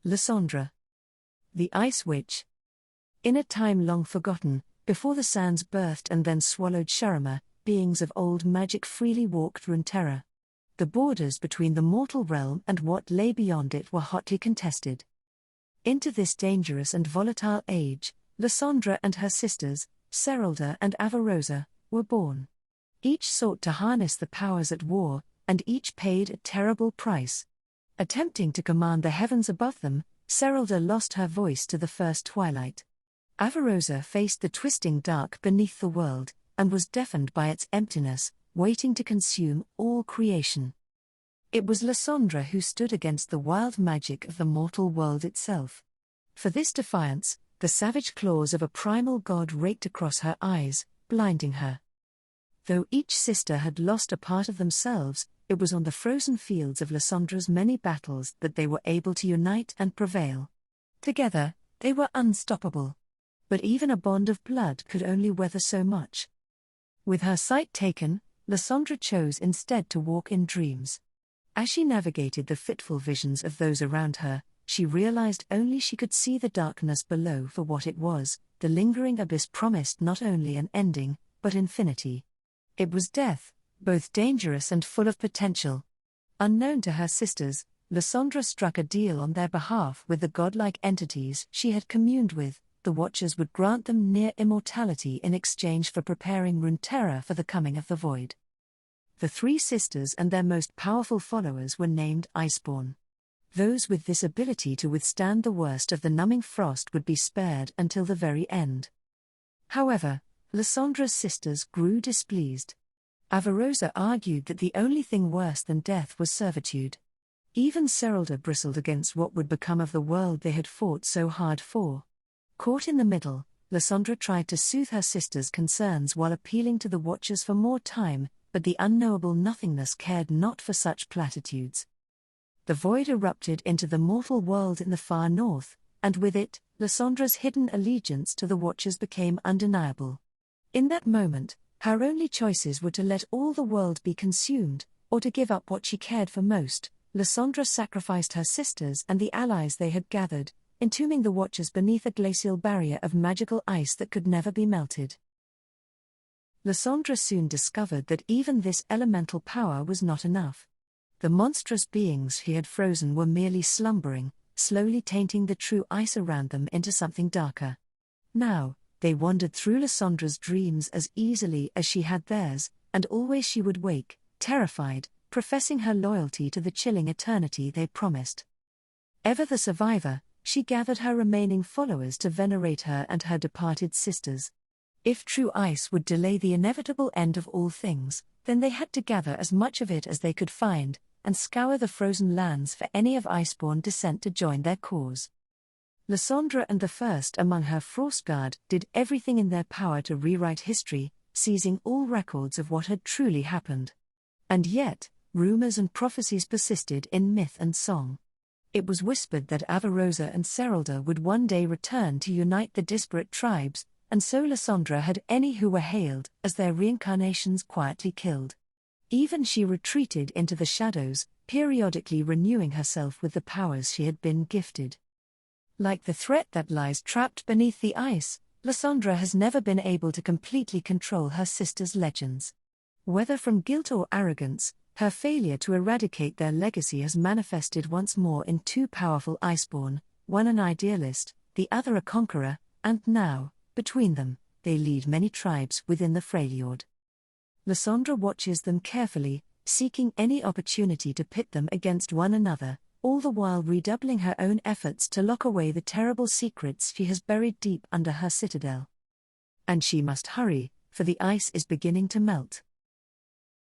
Lissandra, the Ice Witch. In a time long forgotten, before the sands birthed and then swallowed Shurima, beings of old magic freely walked Runeterra. The borders between the mortal realm and what lay beyond it were hotly contested. Into this dangerous and volatile age, Lissandra and her sisters, Serylda and Avarosa, were born. Each sought to harness the powers at war, and each paid a terrible price. Attempting to command the heavens above them, Serylda lost her voice to the first twilight. Avarosa faced the twisting dark beneath the world, and was deafened by its emptiness, waiting to consume all creation. It was Lissandra who stood against the wild magic of the mortal world itself. For this defiance, the savage claws of a primal god raked across her eyes, blinding her. Though each sister had lost a part of themselves, it was on the frozen fields of Lissandra's many battles that they were able to unite and prevail. Together, they were unstoppable. But even a bond of blood could only weather so much. With her sight taken, Lissandra chose instead to walk in dreams. As she navigated the fitful visions of those around her, she realized only she could see the darkness below for what it was. The lingering abyss promised not only an ending, but infinity. It was death, both dangerous and full of potential. Unknown to her sisters, Lissandra struck a deal on their behalf with the godlike entities she had communed with. The Watchers would grant them near immortality in exchange for preparing Runeterra for the coming of the Void. The three sisters and their most powerful followers were named Iceborn. Those with this ability to withstand the worst of the numbing frost would be spared until the very end. However, Lissandra's sisters grew displeased. Avarosa argued that the only thing worse than death was servitude. Even Serylda bristled against what would become of the world they had fought so hard for. Caught in the middle, Lissandra tried to soothe her sisters' concerns while appealing to the Watchers for more time, but the unknowable nothingness cared not for such platitudes. The void erupted into the mortal world in the far north, and with it, Lissandra's hidden allegiance to the Watchers became undeniable. In that moment, her only choices were to let all the world be consumed, or to give up what she cared for most. Lissandra sacrificed her sisters and the allies they had gathered, entombing the Watchers beneath a glacial barrier of magical ice that could never be melted. Lissandra soon discovered that even this elemental power was not enough. The monstrous beings she had frozen were merely slumbering, slowly tainting the true ice around them into something darker. Now, they wandered through Lissandra's dreams as easily as she had theirs, and always she would wake, terrified, professing her loyalty to the chilling eternity they promised. Ever the survivor, she gathered her remaining followers to venerate her and her departed sisters. If true ice would delay the inevitable end of all things, then they had to gather as much of it as they could find, and scour the frozen lands for any of Iceborn descent to join their cause. Lissandra and the first among her Frostguard did everything in their power to rewrite history, seizing all records of what had truly happened. And yet, rumors and prophecies persisted in myth and song. It was whispered that Avarosa and Serylda would one day return to unite the disparate tribes, and so Lissandra had any who were hailed as their reincarnations quietly killed. Even she retreated into the shadows, periodically renewing herself with the powers she had been gifted. Like the threat that lies trapped beneath the ice, Lissandra has never been able to completely control her sisters' legends. Whether from guilt or arrogance, her failure to eradicate their legacy has manifested once more in two powerful Iceborn, one an idealist, the other a conqueror, and now, between them, they lead many tribes within the Freljord. Lissandra watches them carefully, seeking any opportunity to pit them against one another, all the while redoubling her own efforts to lock away the terrible secrets she has buried deep under her citadel. And she must hurry, for the ice is beginning to melt.